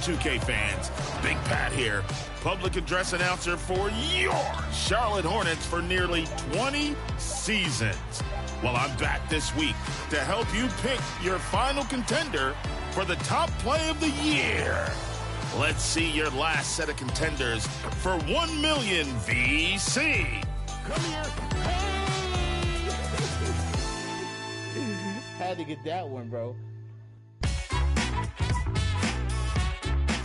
2K fans? Big Pat here, public address announcer for your Charlotte Hornets for nearly 20 seasons. Well, I'm back this week to help you pick your final contender for the top play of the year. Let's see your last set of contenders for 1 million VC. Come here. Had to get that one, bro.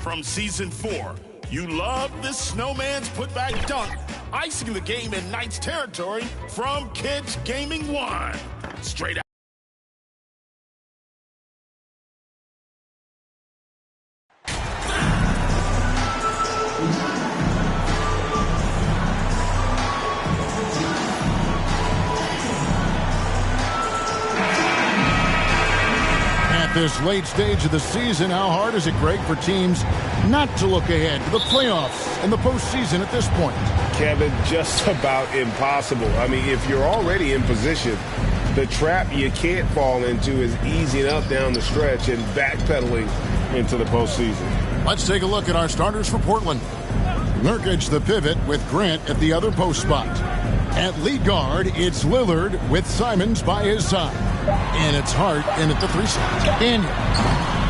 From season 4, you love this snowman's putback dunk, icing the game in Knights territory from Kids Gaming 1. Straight out. This late stage of the season, how hard is it, Greg, for teams not to look ahead to the playoffs and the postseason at this point? Kevin, just about impossible. I mean, if you're already in position, the trap you can't fall into is easing up down the stretch and backpedaling into the postseason. Let's take a look at our starters for Portland. Nurkic, the pivot, with Grant at the other post spot. At lead guard, it's Lillard with Simons by his side. And it's Hart in at the 3 slot. Daniel.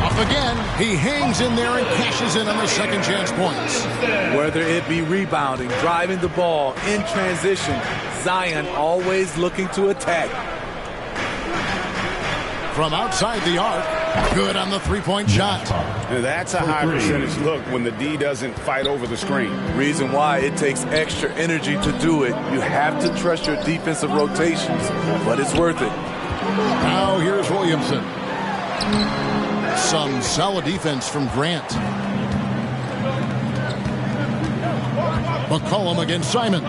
Off again. He hangs in there and cashes in on the second chance points. Whether it be rebounding, driving the ball, in transition, Zion always looking to attack. From outside the arc, good on the three-point shot. That's a high percentage look when the D doesn't fight over the screen. Reason why it takes extra energy to do it. You have to trust your defensive rotations, but it's worth it. Now here's Williamson. Some solid defense from Grant. McCollum against Simon.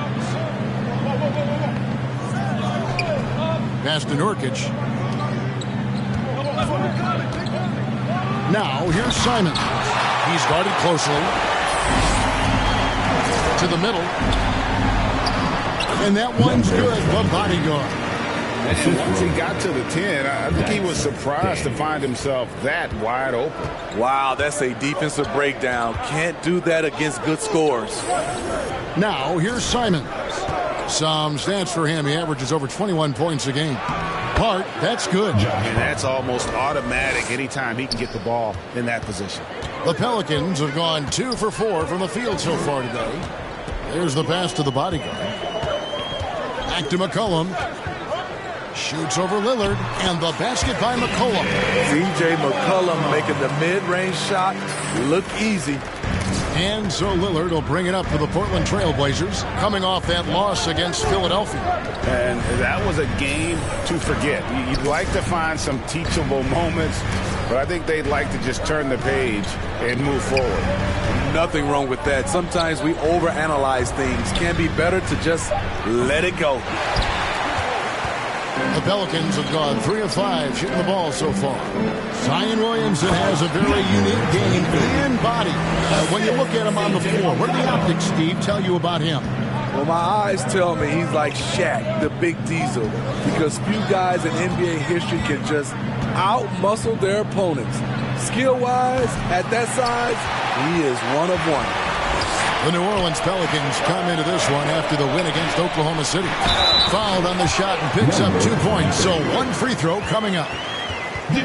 Pass to Nurkic. Now here's Simon. He's guarded closely. To the middle. And that one's good. The bodyguard. And once he got to the 10, I think he was surprised to find himself that wide open. Wow, that's a defensive breakdown. Can't do that against good scores. Now, here's Simon. Some stats for him. He averages over 21 points a game. Hart, that's good. And that's almost automatic anytime he can get the ball in that position. The Pelicans have gone 2 for 4 from the field so far today. There's the pass to the bodyguard. Back to McCollum. Shoots over Lillard, and the basket by McCollum. C.J. McCollum making the mid-range shot look easy. And so Lillard will bring it up for the Portland Trailblazers, coming off that loss against Philadelphia. And that was a game to forget. You'd like to find some teachable moments, but I think they'd like to just turn the page and move forward. Nothing wrong with that. Sometimes we overanalyze things. Can be better to just let it go. The Pelicans have gone 3 of 5 shooting the ball so far. Zion Williamson has a very unique game and body. When you look at him on the floor, what do the optics, Steve, tell you about him? Well, my eyes tell me he's like Shaq, the big diesel, because few guys in NBA history can just out-muscle their opponents. Skill-wise, at that size, he is one of one. The New Orleans Pelicans come into this one after the win against Oklahoma City. Fouled on the shot and picks up 2 points, so one free throw coming up.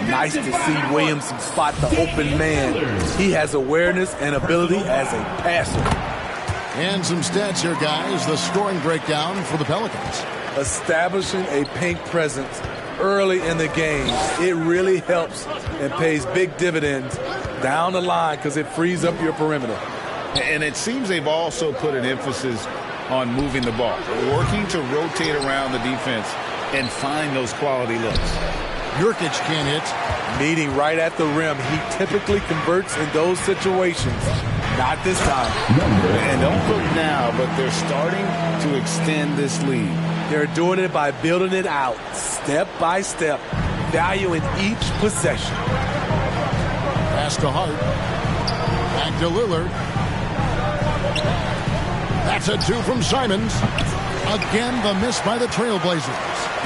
Nice to see Williamson spot the open man. He has awareness and ability as a passer. And some stats here, guys. The scoring breakdown for the Pelicans. Establishing a paint presence early in the game. It really helps and pays big dividends down the line because it frees up your perimeter. And it seems they've also put an emphasis on moving the ball, working to rotate around the defense and find those quality looks. Nurkic can hit. Meeting right at the rim. He typically converts in those situations. Not this time. And don't look now, but they're starting to extend this lead. They're doing it by building it out, step by step, valuing each possession. Pass to Hart. Back to Lillard. That's a 2 from Simons. Again, the miss by the Trailblazers.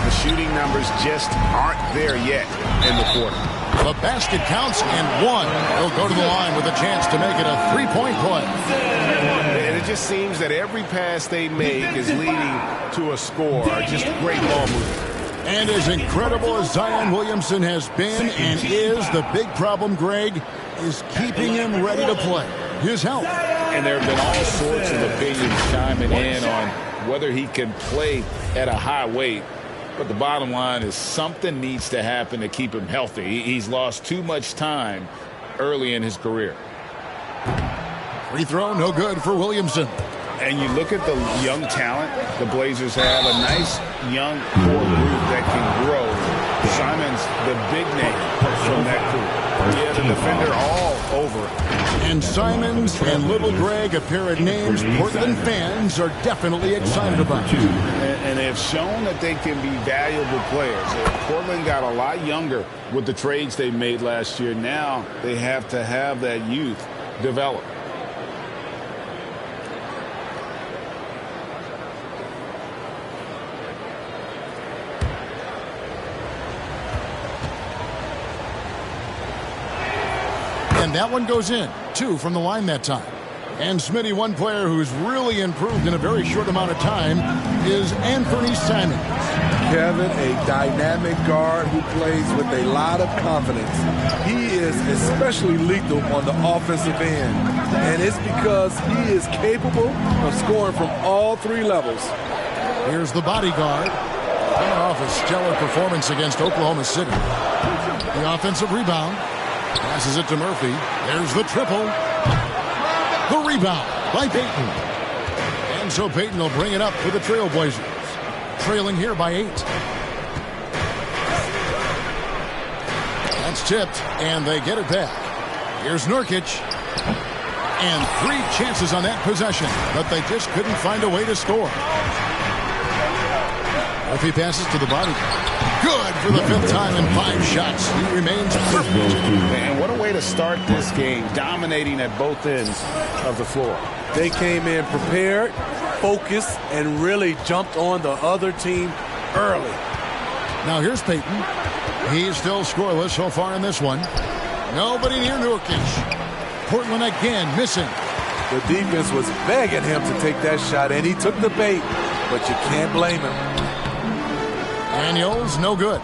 The shooting numbers just aren't there yet in the quarter. The basket counts and one. He'll go to the line with a chance to make it a three-point play. And it just seems that every pass they make is leading to a score. Just great ball movement. And as incredible as Zion Williamson has been and is, the big problem, Greg, is keeping him ready to play. His health. And there have been all sorts of opinions chiming in on whether he can play at a high weight. But the bottom line is something needs to happen to keep him healthy. He's lost too much time early in his career. Free throw, no good for Williamson. And you look at the young talent the Blazers have, a nice young core group that can grow. Simon's the big name from that group. Yeah, the defender all over. And Simons and Little Greg, a pair of names Portland fans are definitely excited about. And they have shown that they can be valuable players. Portland got a lot younger with the trades they made last year. Now they have to have that youth develop. And that one goes in. 2 from the line that time. And Smitty, one player who's really improved in a very short amount of time is Anthony Simons. Kevin, a dynamic guard who plays with a lot of confidence. He is especially lethal on the offensive end. And it's because he is capable of scoring from all 3 levels. Here's the bodyguard. Coming off a stellar performance against Oklahoma City. The offensive rebound. Passes it to Murphy. There's the triple. The rebound by Payton. And so Payton will bring it up for the Trailblazers. Trailing here by 8. That's tipped, and they get it back. Here's Nurkic. And 3 chances on that possession, but they just couldn't find a way to score. Murphy passes to the body. Good for the 5th time in 5 shots. He remains perfect. And what a way to start this game, dominating at both ends of the floor. They came in prepared, focused, and really jumped on the other team early. Now here's Payton. He's still scoreless so far in this one. Nobody near Nurkic. Portland again missing. The defense was begging him to take that shot, and he took the bait, but you can't blame him. Daniels, no good.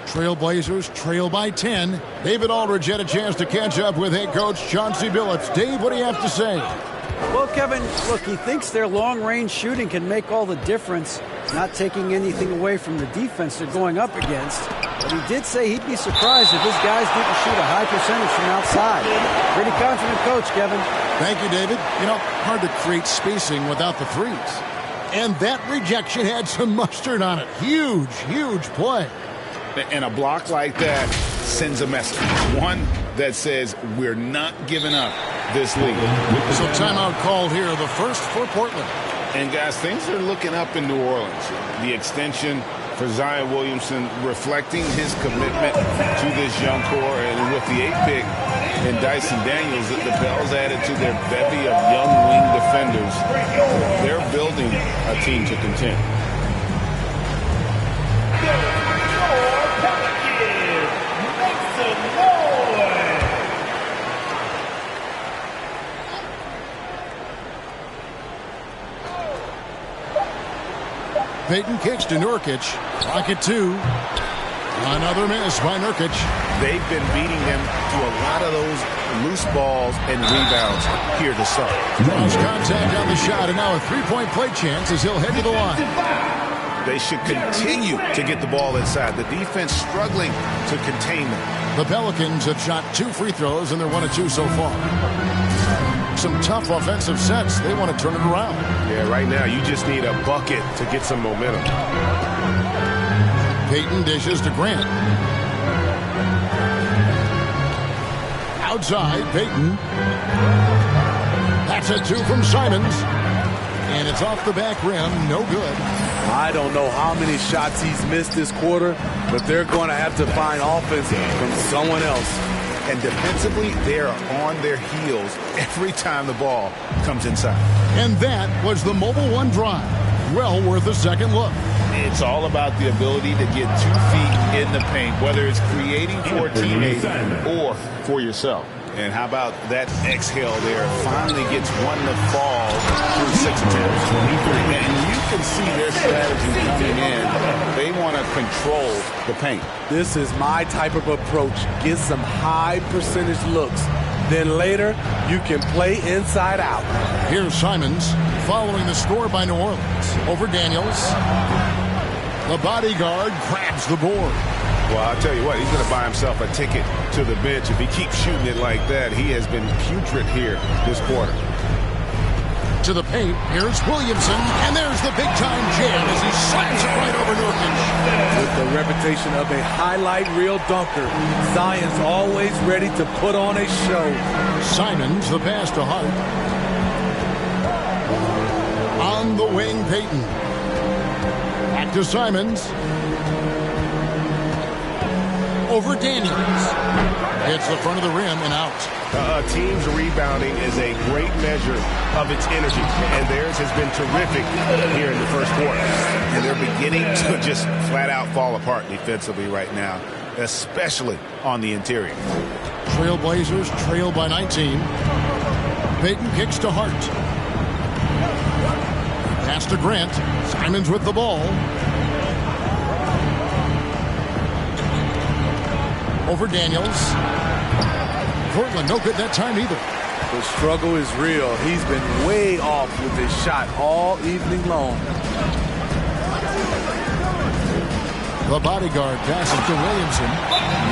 Trailblazers trail by 10. David Aldridge had a chance to catch up with head coach Chauncey Billups. Dave, what do you have to say? Well, Kevin, look, he thinks their long-range shooting can make all the difference, not taking anything away from the defense they're going up against. But he did say he'd be surprised if his guys didn't shoot a high percentage from outside. Pretty confident coach, Kevin. Thank you, David. You know, hard to create spacing without the threes. And that rejection had some mustard on it. Huge, huge play. And a block like that sends a message. One that says we're not giving up this lead. So timeout called here, the first for Portland. And guys, things are looking up in New Orleans. The extension for Zion Williamson reflecting his commitment to this young core. And with the 8th pick and Dyson Daniels, the Pels added to their bevy of young wing defenders. They're building a team to contend. Payton kicks to Nurkic. Clock at 2. Another miss by Nurkic. They've been beating them to a lot of those loose balls and rebounds here to start. Cross contact on the shot, and now a 3-point play chance as he'll head to the line. They should continue to get the ball inside. The defense struggling to contain them. The Pelicans have shot 2 free throws, and they're 1 of 2 so far. Some tough offensive sets. They want to turn it around. Yeah, right now you just need a bucket to get some momentum. Payton dishes to Grant. Outside, Payton. That's a 2 from Simons. And it's off the back rim. No good. I don't know how many shots he's missed this quarter, but they're going to have to find offense from someone else. And defensively, they are on their heels every time the ball comes inside. And that was the Mobile One drive. Well worth a second look. It's all about the ability to get 2 feet in the paint, whether it's creating for a teammate or for yourself. And how about that exhale there? Finally gets one to fall through 6 attempts. And you can see their strategy coming in. They want to control the paint. This is my type of approach. Get some high percentage looks. Then later, you can play inside out. Here's Simons following the score by New Orleans over Daniels. The bodyguard grabs the board. Well, I'll tell you what, he's going to buy himself a ticket to the bench. If he keeps shooting it like that, he has been putrid here this quarter. To the paint, here's Williamson, and there's the big-time jam as he slams it right over Nurkic. With the reputation of a highlight reel dunker, Zion's always ready to put on a show. Simons, the pass to Hart. On the wing, Payton. Back to Simons. Over Daniels. Hits the front of the rim and out. A team's rebounding is a great measure of its energy, and theirs has been terrific here in the first quarter. And they're beginning to just flat out fall apart defensively right now, especially on the interior. Trailblazers trail by 19. Payton kicks to Hart. Pass to Grant. Simons with the ball. Over Daniels. Portland, no good that time either. The struggle is real. He's been way off with his shot all evening long. The bodyguard passes to Williamson.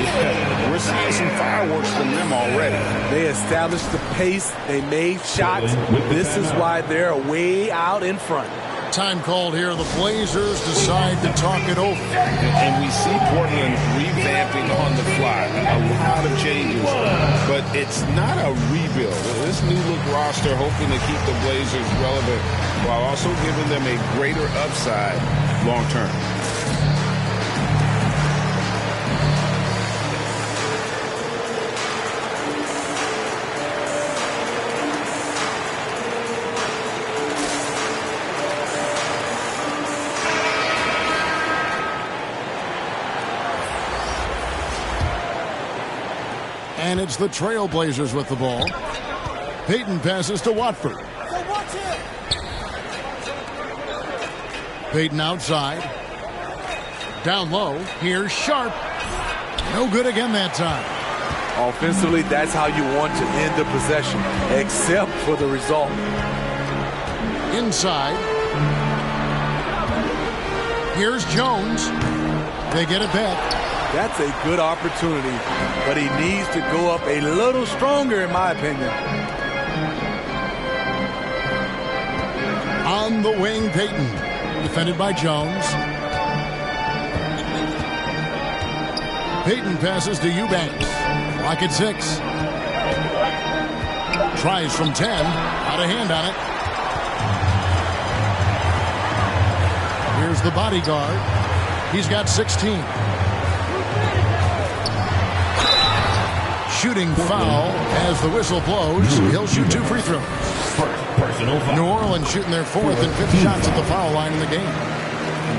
Yeah, we're seeing some fireworks from them already. They established the pace. They made shots. This is why they're way out in front. Time called here. The Blazers decide to talk it over. And we see Portland revamping on the fly. A lot of changes. But it's not a rebuild. This new look roster hoping to keep the Blazers relevant while also giving them a greater upside long term. And it's the Trailblazers with the ball. Payton passes to Watford. Payton outside. Down low. Here's Sharp. No good again that time. Offensively, that's how you want to end the possession, except for the result. Inside. Here's Jones. They get it back. That's a good opportunity, but he needs to go up a little stronger, in my opinion. On the wing, Payton. Defended by Jones. Payton passes to Eubanks. Clock at 6. Tries from 10. Out of hand on it. Here's the bodyguard. He's got 16. Shooting foul as the whistle blows. He'll shoot 2 free throws. New Orleans shooting their 4th and 5th shots at the foul line in the game.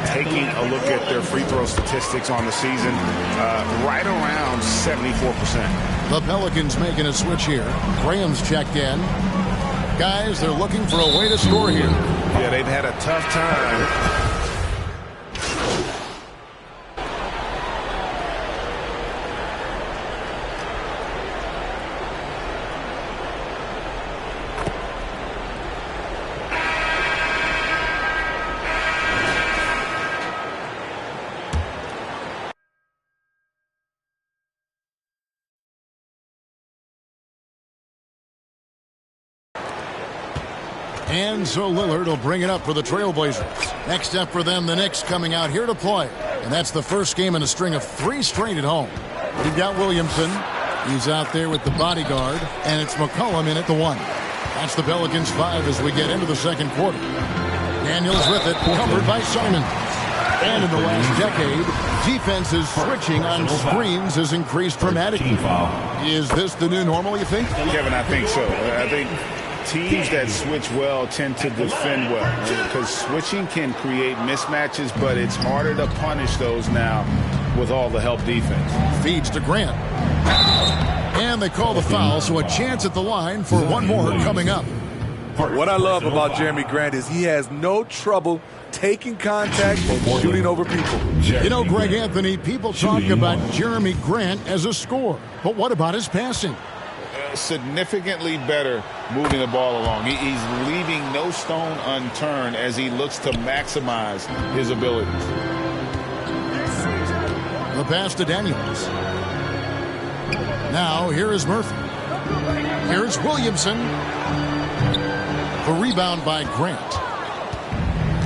Taking a look at their free throw statistics on the season, right around 74%. The Pelicans making a switch here. Graham's checked in. Guys, they're looking for a way to score here. Yeah, they've had a tough time. And so Lillard will bring it up for the Trailblazers. Next up for them, the Knicks coming out here to play. And that's the first game in a string of 3 straight at home. We've got Williamson. He's out there with the bodyguard. And it's McCollum in at the 1. That's the Pelicans 5 as we get into the second quarter. Daniels with it, covered by Simon. And in the last decade, defenses switching on screens has increased dramatically. Is this the new normal, you think? Kevin, I think so. I think Teams that switch well tend to defend well because switching can create mismatches, but it's harder to punish those now with all the help defense. Feeds to Grant. And they call the foul, so a chance at the line for one more coming up. What I love about Jeremy Grant is he has no trouble taking contact and shooting over people. You know, Greg Anthony, people talk about Jeremy Grant as a scorer, but what about his passing? Significantly better moving the ball along. He's leaving no stone unturned as he looks to maximize his abilities. The pass to Daniels. Now here is Murphy. Here's Williamson. The rebound by Grant.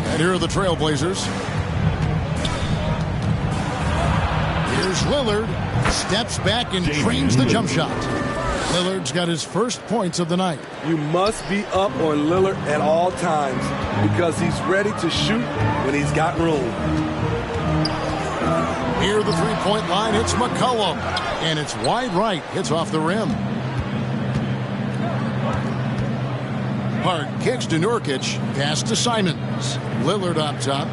And here are the Trailblazers. Here's Lillard. Steps back and trains the jump shot. Lillard's got his first points of the night. You must be up on Lillard at all times because he's ready to shoot when he's got room. Near the three-point line, it's McCollum. And it's wide right. Hits off the rim. Hart kicks to Nurkic. Pass to Simons. Lillard up top.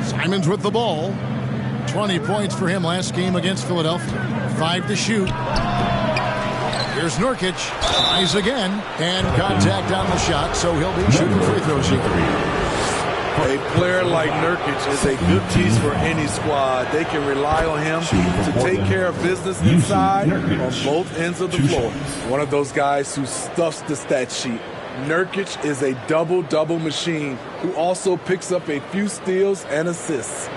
Simons with the ball. 20 points for him last game against Philadelphia. 5 to shoot. Here's Nurkic. Tries again. And contact on the shot, so he'll be shooting free throws here. A player like Nurkic is a good piece for any squad. They can rely on him to take care of business inside on both ends of the floor. One of those guys who stuffs the stat sheet. Nurkic is a double-double machine who also picks up a few steals and assists.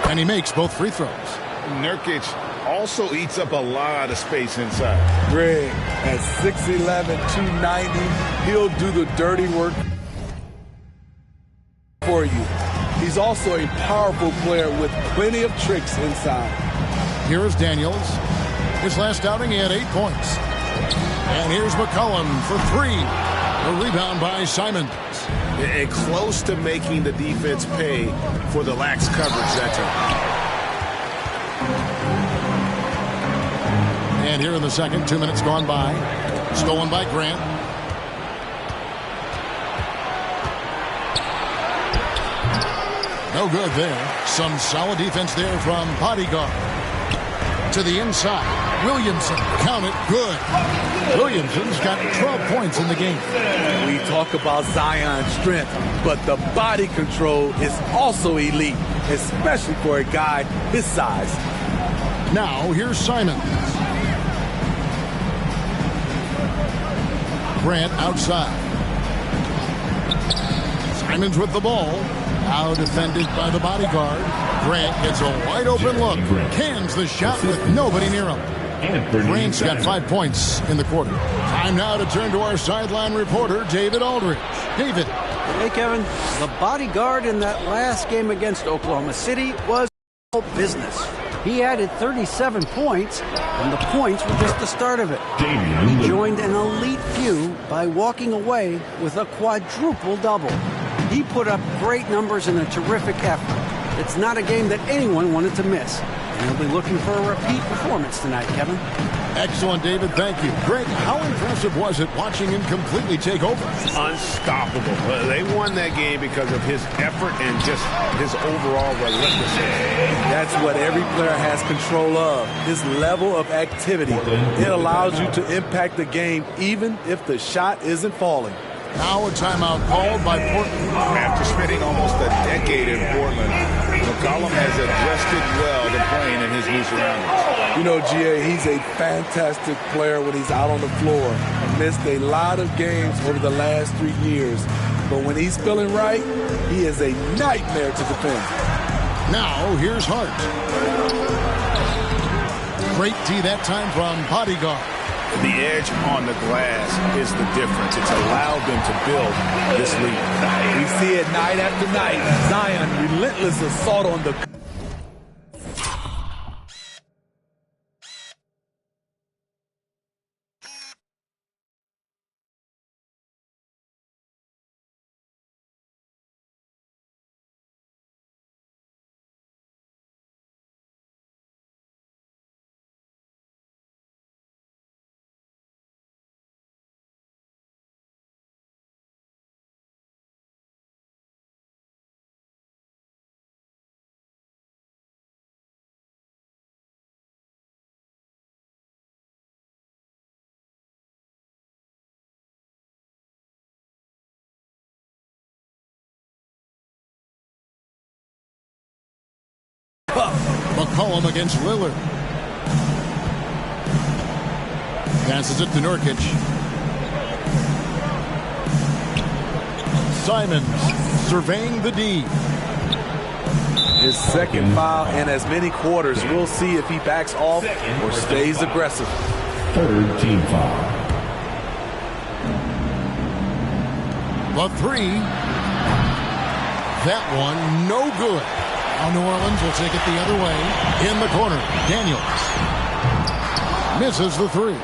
And he makes both free throws. Nurkic also eats up a lot of space inside. Greg, at 6'11", 290, he'll do the dirty work for you. He's also a powerful player with plenty of tricks inside. Here is Daniels. His last outing, he had 8 points. And here's McCollum for 3. The rebound by Simons. And close to making the defense pay for the lax coverage that time. And here in the second, 2 minutes gone by. Stolen by Grant. No good there. Some solid defense there from Bodyguard. To the inside. Williamson, count it, good. Williamson's got 12 points in the game. We talk about Zion's strength, but the body control is also elite, especially for a guy his size. Now, here's Simons. Grant outside. Simons with the ball. Now defended by the Bodyguard. Grant gets a wide open look. Cans the shot with nobody near him. Grant's got 5 points in the quarter. Time now to turn to our sideline reporter, David Aldridge. David. Hey, Kevin. The Bodyguard in that last game against Oklahoma City was business. He added 37 points, and the points were just the start of it. He joined an elite few by walking away with a quadruple-double. He put up great numbers in a terrific effort. It's not a game that anyone wanted to miss. And he'll be looking for a repeat performance tonight, Kevin. Excellent, David. Thank you. Greg, how impressive was it watching him completely take over? Unstoppable. They won that game because of his effort and just his overall relentlessness. That's what every player has control of, his level of activity. It allows you to impact the game even if the shot isn't falling. Now a timeout called by Portland. After spending almost a decade in Portland, McCollum has adjusted well to playing in his new surroundings. You know, GA, he's a fantastic player when he's out on the floor. Missed a lot of games over the last 3 years. But when he's feeling right, he is a nightmare to defend. Now, here's Hart. Great D that time from Bodyguard. The edge on the glass is the difference. It's allowed them to build this lead. We see it night after night. Zion, relentless assault on the puff. McCollum against Lillard. Passes it to Nurkic. Simons surveying the D. His second foul in as many quarters. We'll see if he backs off or stays aggressive. Third team foul. The three. That one no good. Now New Orleans will take it the other way. In the corner, Daniels misses the three.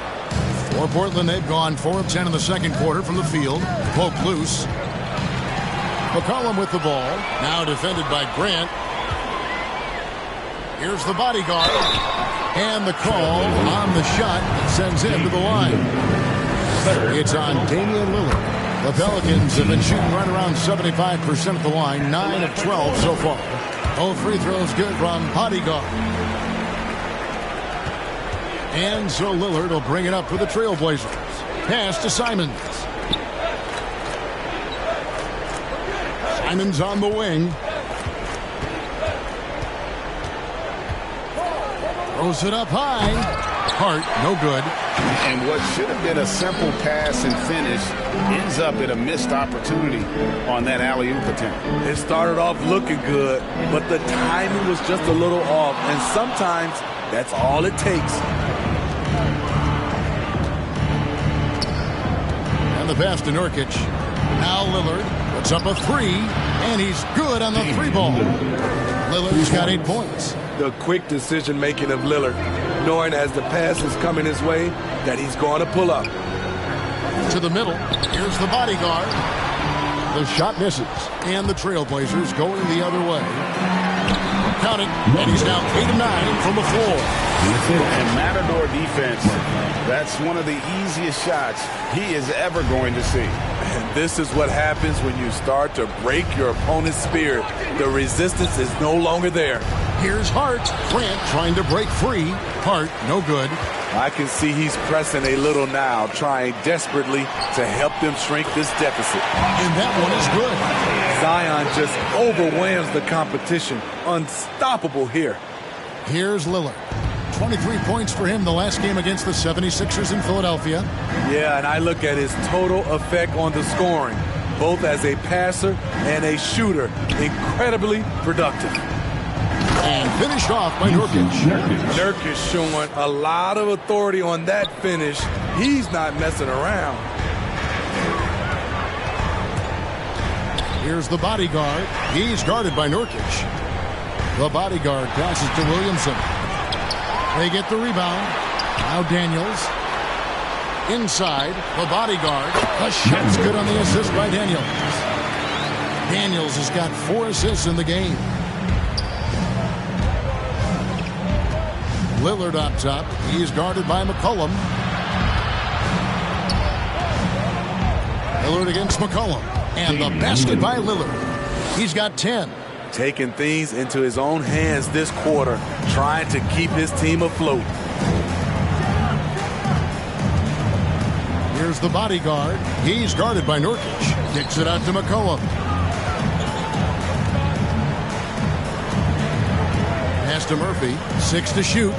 For Portland, they've gone 4 of 10 in the second quarter from the field. Poke loose. McCollum with the ball. Now defended by Grant. Here's the bodyguard. And the call on the shot sends him to the line. It's on Damian Lillard. The Pelicans have been shooting right around 75% at the line. 9 of 12 so far. All free throws good from bodyguard. And so Lillard will bring it up for the Trailblazers. Pass to Simons. Simons on the wing. Throws it up high. Hart, no good. And what should have been a simple pass and finish ends up in a missed opportunity on that alley-oop attempt. It started off looking good, but the timing was just a little off, and sometimes that's all it takes. And the pass to Nurkic. Now Lillard puts up a three, and he's good on the three ball. Lillard's got 8 points. The quick decision-making of Lillard, knowing as the pass is coming his way that he's going to pull up. To the middle. Here's the bodyguard. The shot misses. And the Trailblazers going the other way. Count it. And he's now 8 of 9 from the floor. And Matador defense, that's one of the easiest shots he is ever going to see. And this is what happens when you start to break your opponent's spirit. The resistance is no longer there. Here's Hart. Grant trying to break free. Hart, no good. I can see he's pressing a little now, trying desperately to help them shrink this deficit. And that one is good. Zion just overwhelms the competition. Unstoppable here. Here's Lillard. 23 points for him the last game against the 76ers in Philadelphia. Yeah, and I look at his total effect on the scoring, both as a passer and a shooter. Incredibly productive. And finished off by Nurkic. Nurkic showing a lot of authority on that finish. He's not messing around. Here's the bodyguard. He's guarded by Nurkic. The bodyguard passes to Williamson. They get the rebound. Now Daniels. Inside, the bodyguard. The shot's good on the assist by Daniels. Daniels has got 4 assists in the game. Lillard up top. He's guarded by McCollum. Lillard against McCollum. And the basket by Lillard. He's got 10. Taking things into his own hands this quarter, trying to keep his team afloat. Here's the bodyguard. He's guarded by Nurkic. Kicks it out to McCollum. Pass to Murphy. 6 to shoot.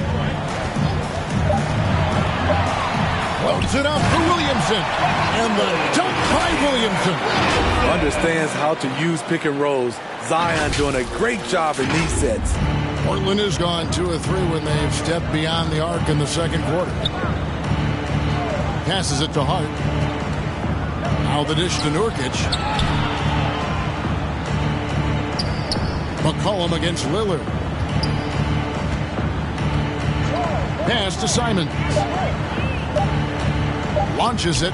Floats it up for Williamson. And the dunk by Williamson. Understands how to use pick and rolls. Zion doing a great job in these sets. Portland has gone 2 of 3 when they've stepped beyond the arc in the second quarter. Passes it to Hart. Now the dish to Nurkic. McCollum against Lillard. Pass to Simons. Launches it.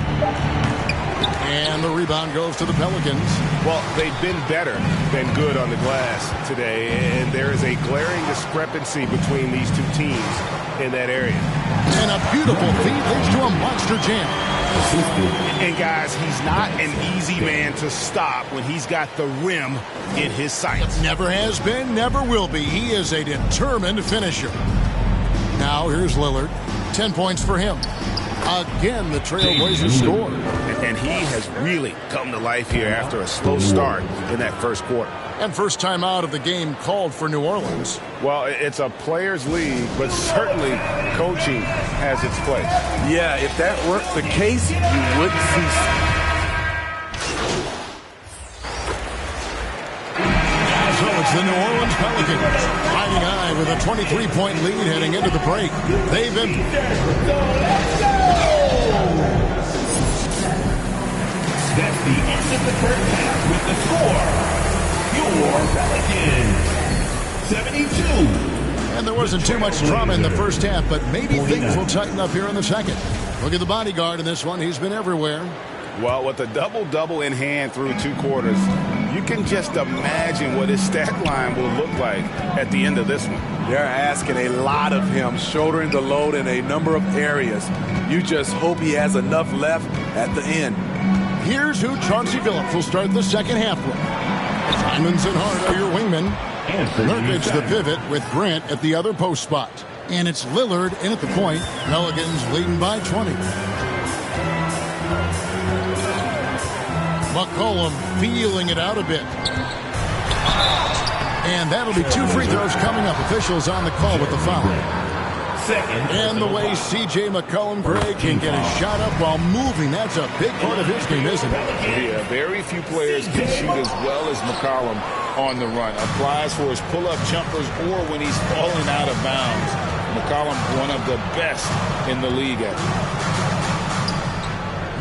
And the rebound goes to the Pelicans. Well, they've been better than good on the glass today, and there is a glaring discrepancy between these two teams in that area. And a beautiful feed leads to a monster jam. And guys, he's not an easy man to stop when he's got the rim in his sights. Never has been, never will be. He is a determined finisher. Now here's Lillard. 10 points for him. Again, the Trailblazers score. And he has really come to life here after a slow start in that first quarter. And first time out of the game called for New Orleans. Well, it's a players' league, but certainly coaching has its place. Yeah, if that were the case, you wouldn't see. So it's the New Orleans Pelicans riding high with a 23-point lead heading into the break. They've been... That's the end of the first half with the score. Your Pelicans, 72. And there wasn't too much drama in the first half, but maybe things will tighten up here in the second. Look at the bodyguard in this one. He's been everywhere. Well, with a double-double in hand through 2 quarters, you can just imagine what his stat line will look like at the end of this one. They're asking a lot of him, shouldering the load in a number of areas. You just hope he has enough left at the end. Here's who Chauncey Billups will start the second half with. Simons and Hart are your wingmen. Nurkic the pivot with Grant at the other post spot. And it's Lillard in at the point. Pelicans leading by 20. McCollum feeling it out a bit. And that'll be 2 free throws coming up. Officials on the call with the foul. And the way C.J. McCollum, Greg, can get a shot up while moving, that's a big part of his game, isn't it? Yeah, very few players can shoot as well as McCollum on the run. Applies for his pull-up jumpers or when he's falling out of bounds. McCollum, one of the best in the league at it.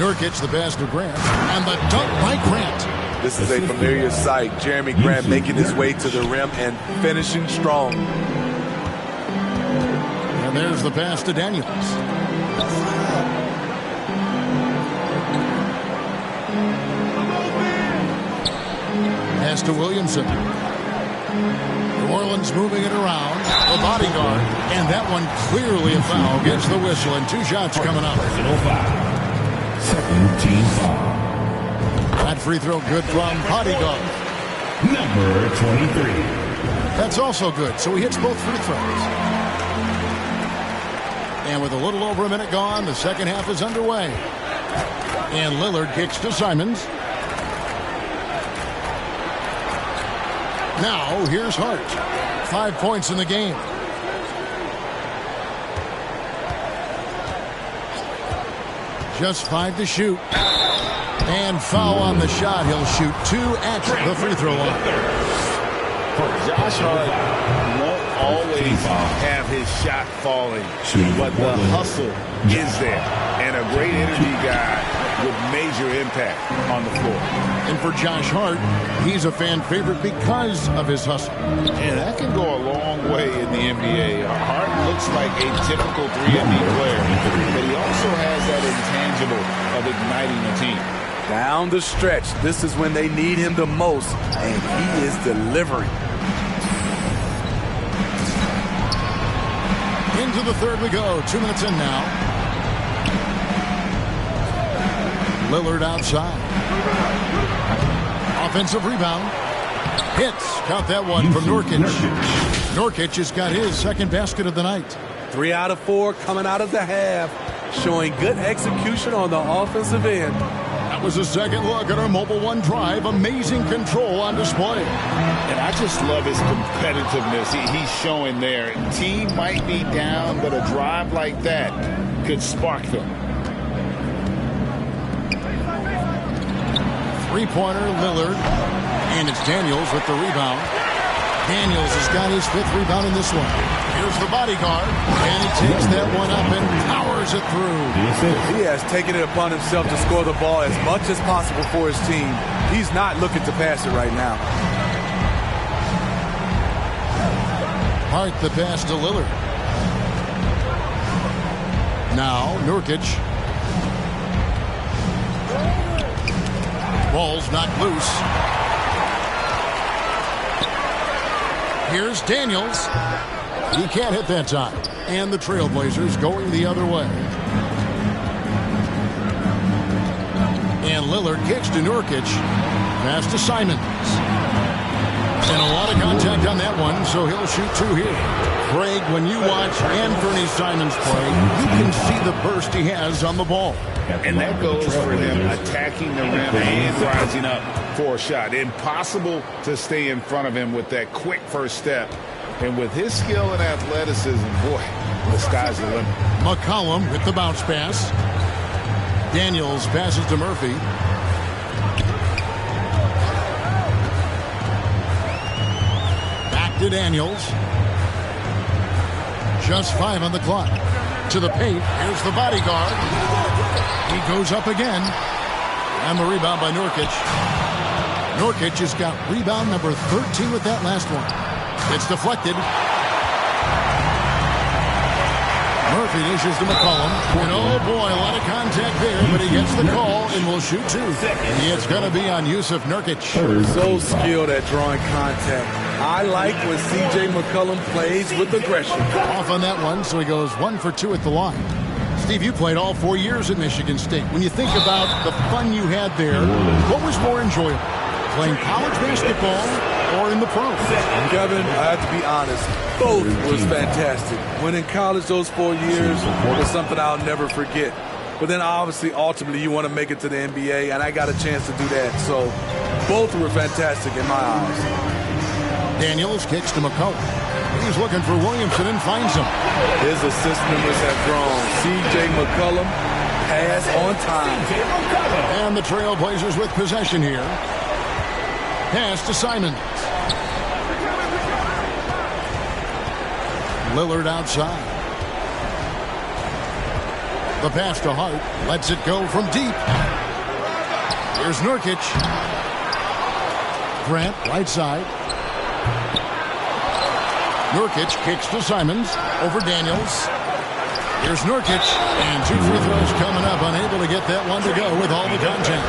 Nurkic, the pass to Grant. And the dunk by Grant. This is a familiar sight. Jeremy Grant making his way to the rim and finishing strong. And there's the pass to Daniels. Pass to Williamson. New Orleans moving it around. The bodyguard. And that one clearly a foul. Gets the whistle and 2 shots coming up. Second team foul. That free throw good from bodyguard. Number 23. That's also good. So he hits both free throws. And with a little over a minute gone, the second half is underway. And Lillard kicks to Simons. Now, here's Hart. 5 points in the game. Just 5 to shoot. And foul on the shot. He'll shoot 2 at the free throw line. Josh Hart won't always have his shot falling, but the hustle is there. And a great energy guy with major impact on the floor. And for Josh Hart, he's a fan favorite because of his hustle. And that can go a long way in the NBA. Hart looks like a typical 3-and-D player, but he also has that intangible of igniting a team. Down the stretch, this is when they need him the most, and he is delivering. Into the third we go. 2 minutes in now. Lillard outside. Offensive rebound. Hits. Count that one from Nurkic. Nurkic has got his second basket of the night. 3 out of 4 coming out of the half, showing good execution on the offensive end. That was a second look at our Mobile One drive. Amazing control on display. And I just love his competitiveness he's showing there. Team might be down, but a drive like that could spark them. Three-pointer, Lillard. And it's Daniels with the rebound. Daniels has got his 5th rebound in this one. Here's the bodyguard. And he takes that one up and powers it through. He has taken it upon himself to score the ball as much as possible for his team. He's not looking to pass it right now. Hart the pass to Lillard. Now Nurkic. Ball's not loose. Here's Daniels. He can't hit that time. And the Trailblazers going the other way. And Lillard kicks to Nurkic. Pass to Simons. And a lot of contact on that one, so he'll shoot 2 here. Craig, when you watch Anthony Simons play, you can see the burst he has on the ball. And that goes for him attacking the rim and rising up for a shot. Impossible to stay in front of him with that quick first step. And with his skill and athleticism, boy, the sky's the limit. McCollum with the bounce pass. Daniels passes to Murphy. Back to Daniels. Just 5 on the clock. To the paint. Here's the bodyguard. He goes up again. And the rebound by Nurkic. Nurkic has got rebound number 13 with that last one. It's deflected. Murphy dishes to McCollum. And oh boy, a lot of contact there, but he gets the call and will shoot 2. It's going to be on Yusuf Nurkic. So skilled at drawing contact. I like when C.J. McCollum plays with aggression. Off on that one, so he goes 1 for 2 at the line. Steve, you played all 4 years at Michigan State. When you think about the fun you had there, what was more enjoyable? Playing college basketball or in the pros? Kevin, I have to be honest. Both was fantastic. When in college those 4 years was something I'll never forget. But then obviously, ultimately, you want to make it to the NBA, and I got a chance to do that. So both were fantastic in my eyes. Daniels kicks to McCollum. He's looking for Williamson and finds him. His assist numbers have grown. C.J. McCollum pass on time. And the Trailblazers with possession here. Pass to Simons. Lillard outside. The pass to Hart. Lets it go from deep. Here's Nurkic. Grant, right side. Nurkic kicks to Simons. Over Daniels. Here's Nurkic. And 2 free throws coming up. Unable to get that one to go with all the contact.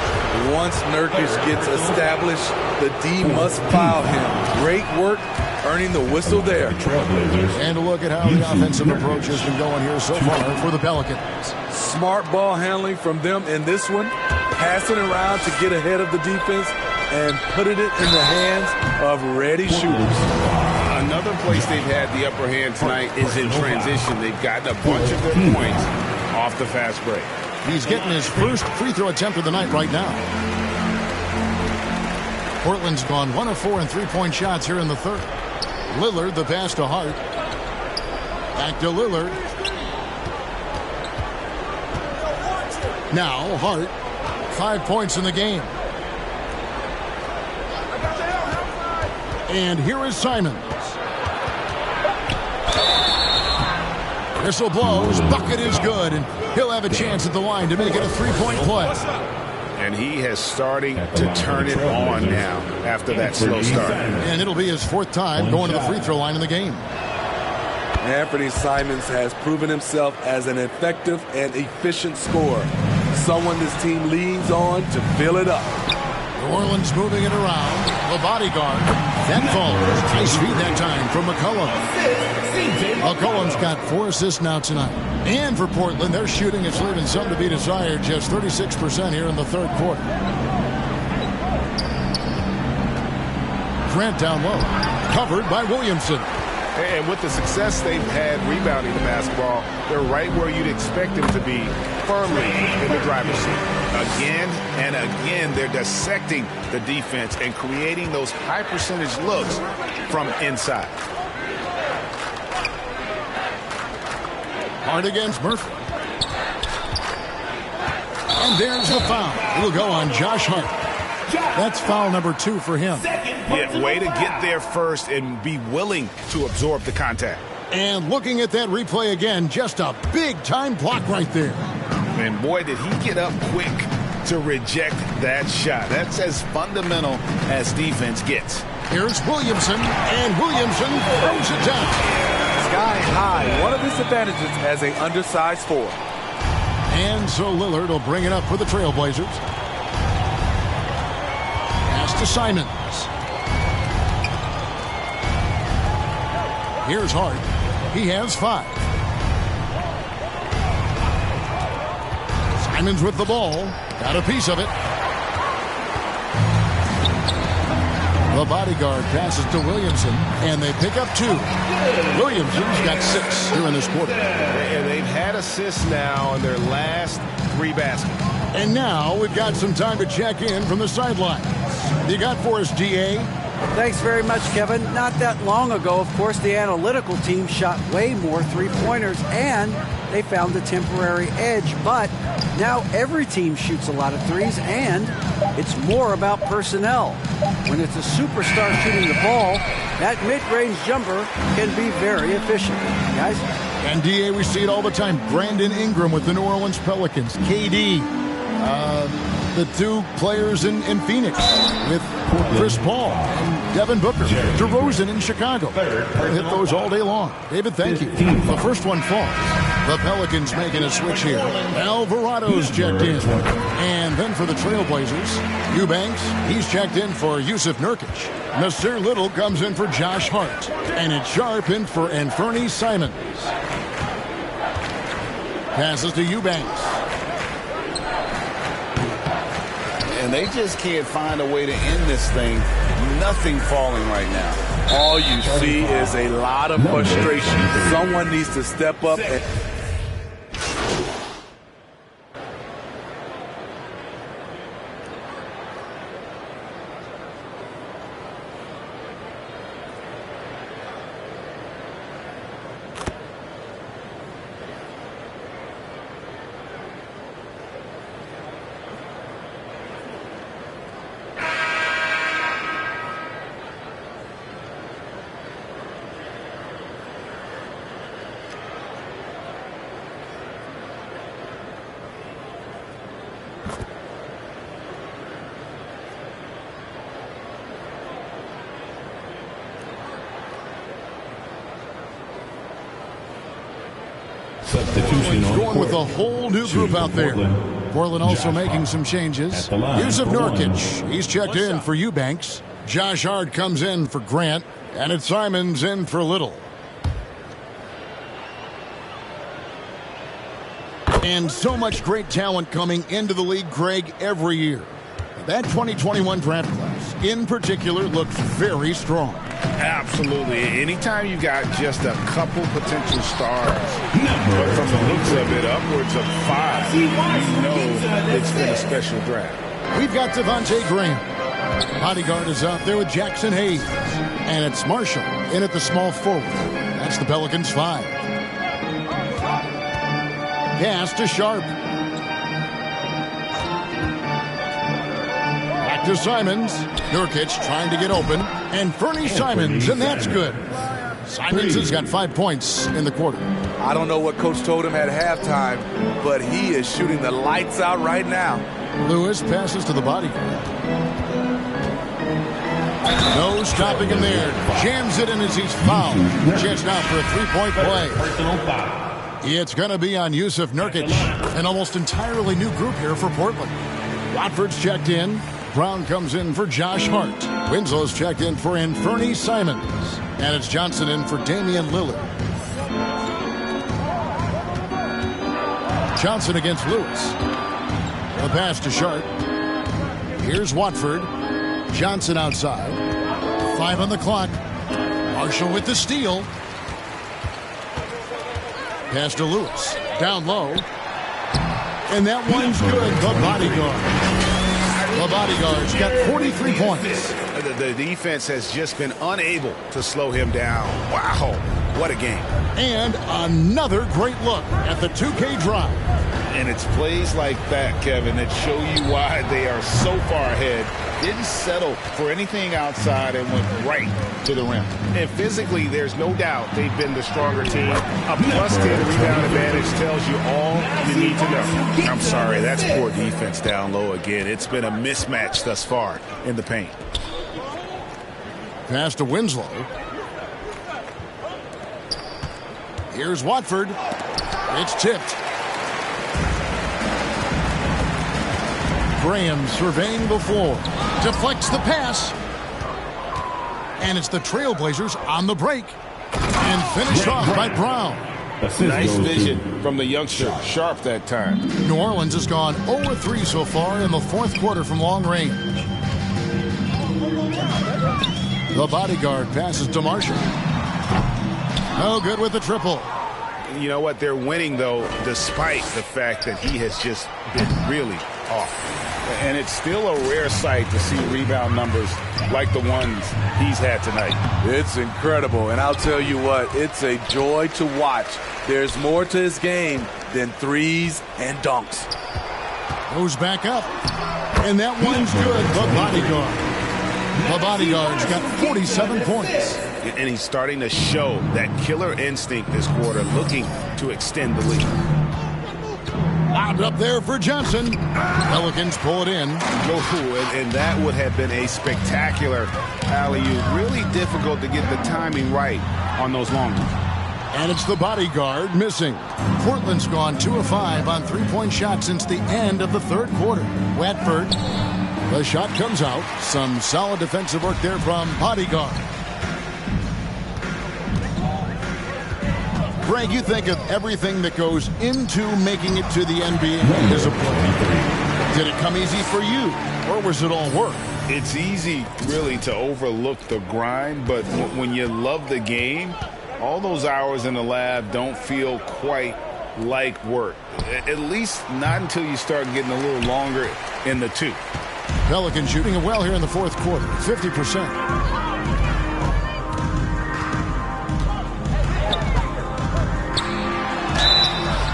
Once Nurkic gets established, the D must foul him. Great work earning the whistle there. And look at how the offensive approach has been going here so far for the Pelicans. Smart ball handling from them in this one. Passing around to get ahead of the defense and putting it in the hands of ready shooters. Another place they've had the upper hand tonight is in transition. They've gotten a bunch of their points off the fast break. He's getting his first free throw attempt of the night right now. Portland's gone 1 of 4 in three-point shots here in the third. Lillard, the pass to Hart. Back to Lillard. Now Hart, 5 points in the game. And here is Simons. Whistle blows, bucket is good, and he'll have a chance at the line to make it a 3-point play. And he has starting to turn it on now after that slow start. And it'll be his 4th time going to the free throw line in the game. Anthony Simons has proven himself as an effective and efficient scorer. Someone this team leans on to fill it up. New Orleans moving it around. The bodyguard. That falls. Nice feed that time from McCollum. McCollum's got 4 assists now tonight. And for Portland, their shooting is leaving some to be desired. Just 36% here in the third quarter. Grant down low. Covered by Williamson. And with the success they've had rebounding the basketball, they're right where you'd expect them to be, firmly in the driver's seat. Again and again, they're dissecting the defense and creating those high-percentage looks from inside. Hard against Murphy. And there's the foul. It'll go on Josh Hart. That's foul number 2 for him. Yeah, way to get there first and be willing to absorb the contact. And looking at that replay again, just a big-time block right there. And boy, did he get up quick to reject that shot. That's as fundamental as defense gets. Here's Williamson, and Williamson throws it down. Sky high, one of his advantages as an undersized forward. And so Lillard will bring it up for the Trailblazers. Pass to Simons. Here's Hart. He has 5. Simons with the ball. Got a piece of it. The bodyguard passes to Williamson, and they pick up 2. Williamson's got 6 here in this quarter. And they've had assists now in their last 3 baskets. And now we've got some time to check in from the sidelines. You got for us, DA? Thanks very much, Kevin. Not that long ago, of course, the analytical team shot way more three-pointers, and they found a temporary edge. But now every team shoots a lot of threes, and it's more about personnel. When it's a superstar shooting the ball, that mid-range jumper can be very efficient. Guys? And, DA, we see it all the time. Brandon Ingram with the New Orleans Pelicans. KD. The 2 players in Phoenix with Chris Paul and Devin Booker. DeRozan in Chicago. We'll hit those all day long. David, thank you. The first one falls. The Pelicans making a switch here. Alvarado's checked in. And then for the Trailblazers, Eubanks, he's checked in for Yusuf Nurkic. Nasir Little comes in for Josh Hart. And it's Sharp in for Anthony Simons. Passes to Eubanks. And they just can't find a way to end this thing. Nothing falling right now. All you see is a lot of frustration. Someone needs to step up and... Substitution on going with a whole new group out there. Portland also making some changes. Yusuf Nurkic, he's checked in for Eubanks. Josh Hart comes in for Grant. And it's Simons in for Little. And so much great talent coming into the league, Greg, every year. That 2021 draft class, in particular, looks very strong. Absolutely. Anytime you got just a couple potential stars, but from the looks of it, upwards of 5, you know it's been a special draft. We've got Devontae Graham. Bodyguard is out there with Jackson Hayes. And it's Marshall in at the small forward. That's the Pelicans 5. Pass to Sharp. Back to Simons. Nurkic trying to get open. And Fernie Simons, and that's good. Simons has got 5 points in the quarter. I don't know what Coach told him at halftime, but he is shooting the lights out right now. Lewis passes to the bodyguard. No stopping him there. Jams it in as he's fouled. Chance now for a three-point play. It's going to be on Yusuf Nurkic. An almost entirely new group here for Portland. Watford's checked in. Brown comes in for Josh Hart. Winslow's checked in for Anthony Simons. And it's Johnson in for Damian Lillard. Johnson against Lewis. The pass to Sharp. Here's Watford. Johnson outside. 5 on the clock. Marshall with the steal. Pass to Lewis. Down low. And that one's good. The bodyguard. The bodyguard's got 43 points. The defense has just been unable to slow him down. Wow, what a game. And another great look at the 2K drive. And it's plays like that, Kevin, that show you why they are so far ahead. Didn't settle for anything outside and went right to the rim. And physically, there's no doubt they've been the stronger team. A +10 rebound advantage tells you all you need to know. I'm sorry, that's poor defense down low again. It's been a mismatch thus far in the paint. Pass to Winslow. Here's Watford. It's tipped. Graham surveying the floor. Deflects the pass. And it's the Trailblazers on the break. And finished off by Brown. Nice vision from the youngster. Sharp that time. New Orleans has gone 0-3 so far in the fourth quarter from long range. The bodyguard passes to Marshall. No good with the triple. You know what? They're winning, though, despite the fact that he has just been really off. And it's still a rare sight to see rebound numbers like the ones he's had tonight. It's incredible, and I'll tell you what, it's a joy to watch. There's more to his game than threes and dunks. Goes back up, and that one's good. The bodyguard. The bodyguard's got 47 points. And he's starting to show that killer instinct this quarter, looking to extend the lead. Lobbed up there for Johnson. Pelicans pull it in. And that would have been a spectacular alley-oop. Really difficult to get the timing right on those long ones. And it's the bodyguard missing. Portland's gone 2 of 5 on three-point shots since the end of the third quarter. Watford. The shot comes out. Some solid defensive work there from bodyguard. Greg, you think of everything that goes into making it to the NBA as a player. Did it come easy for you, or was it all work? It's easy, really, to overlook the grind, but when you love the game, all those hours in the lab don't feel quite like work. At least not until you start getting a little longer in the tooth. Pelicans shooting it well here in the fourth quarter, 50%.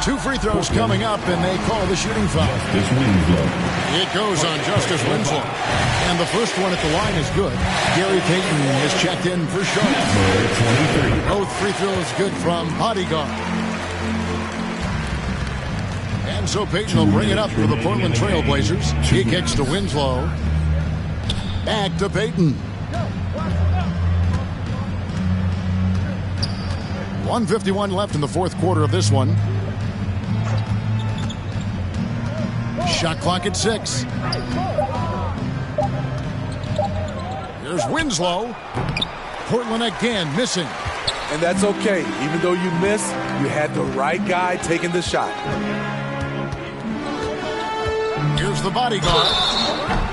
2 free throws coming up, and they call the shooting foul. It goes on Justice Winslow. And the first one at the line is good. Gary Payton is checked in for Charlotte. Both free throws good from bodyguard. And so Payton will bring it up for the Portland Trail Blazers. He kicks to Winslow. Back to Payton. 1:51 left in the fourth quarter of this one. Shot clock at 6. There's Winslow. Portland again missing. And that's okay. Even though you miss, you had the right guy taking the shot. Here's the bodyguard.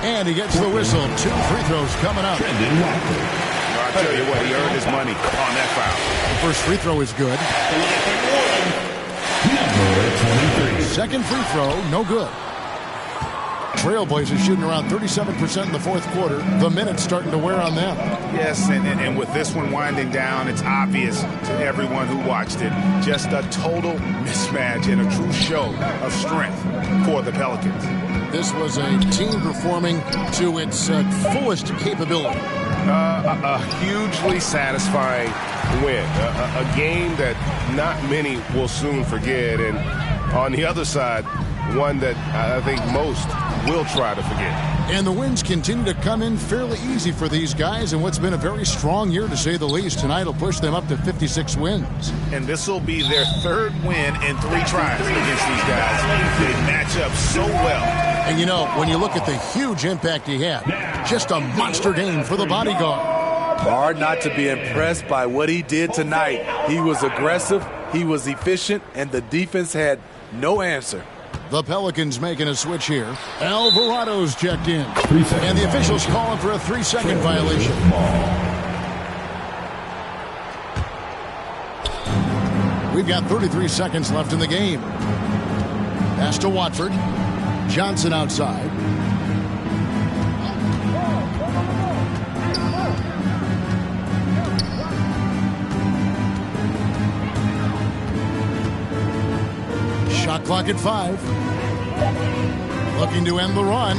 And he gets the whistle. 2 free throws coming up. I'll tell you what, he earned his money on that foul. The first free throw is good. Second free throw, no good. Trailblazers shooting around 37% in the fourth quarter. The minutes starting to wear on them. Yes, and with this one winding down, it's obvious to everyone who watched it. Just a total mismatch and a true show of strength for the Pelicans. This was a team performing to its fullest capability. A hugely satisfying win. A game that not many will soon forget. And on the other side, one that I think most will try to forget. And the wins continue to come in fairly easy for these guys in what's been a very strong year, to say the least. Tonight will push them up to 56 wins. And this will be their third win in 3 tries against these guys. They match up so well. And you know, when you look at the huge impact he had, just a monster game for the bodyguard. Hard not to be impressed by what he did tonight. He was aggressive, he was efficient, and the defense had no answer. The Pelicans making a switch here. Alvarado's checked in. And the officials calling for a 3-second violation. We've got 33 seconds left in the game. Pass to Watford. Johnson outside. Shot clock at 5. Looking to end the run.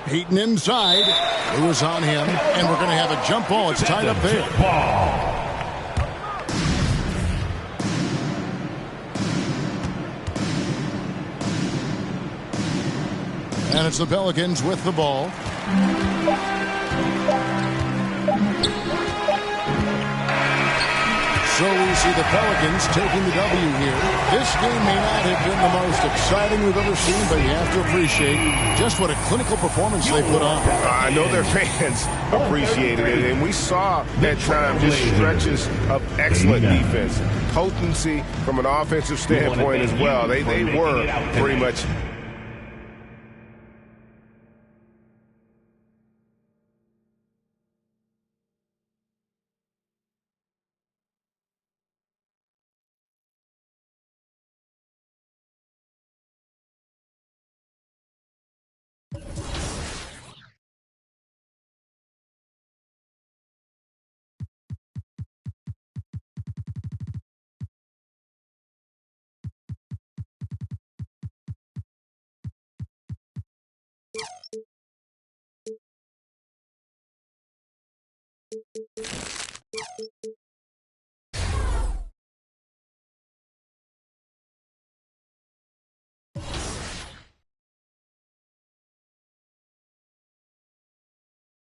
Payton inside. It was on him, and we're going to have a jump ball. It's tied up there. And it's the Pelicans with the ball. So we see the Pelicans taking the W here. This game may not have been the most exciting we've ever seen, but you have to appreciate just what a clinical performance they put on. I know their fans appreciated it, and we saw at times just stretches of excellent defense. Potency from an offensive standpoint as well. They were pretty much it.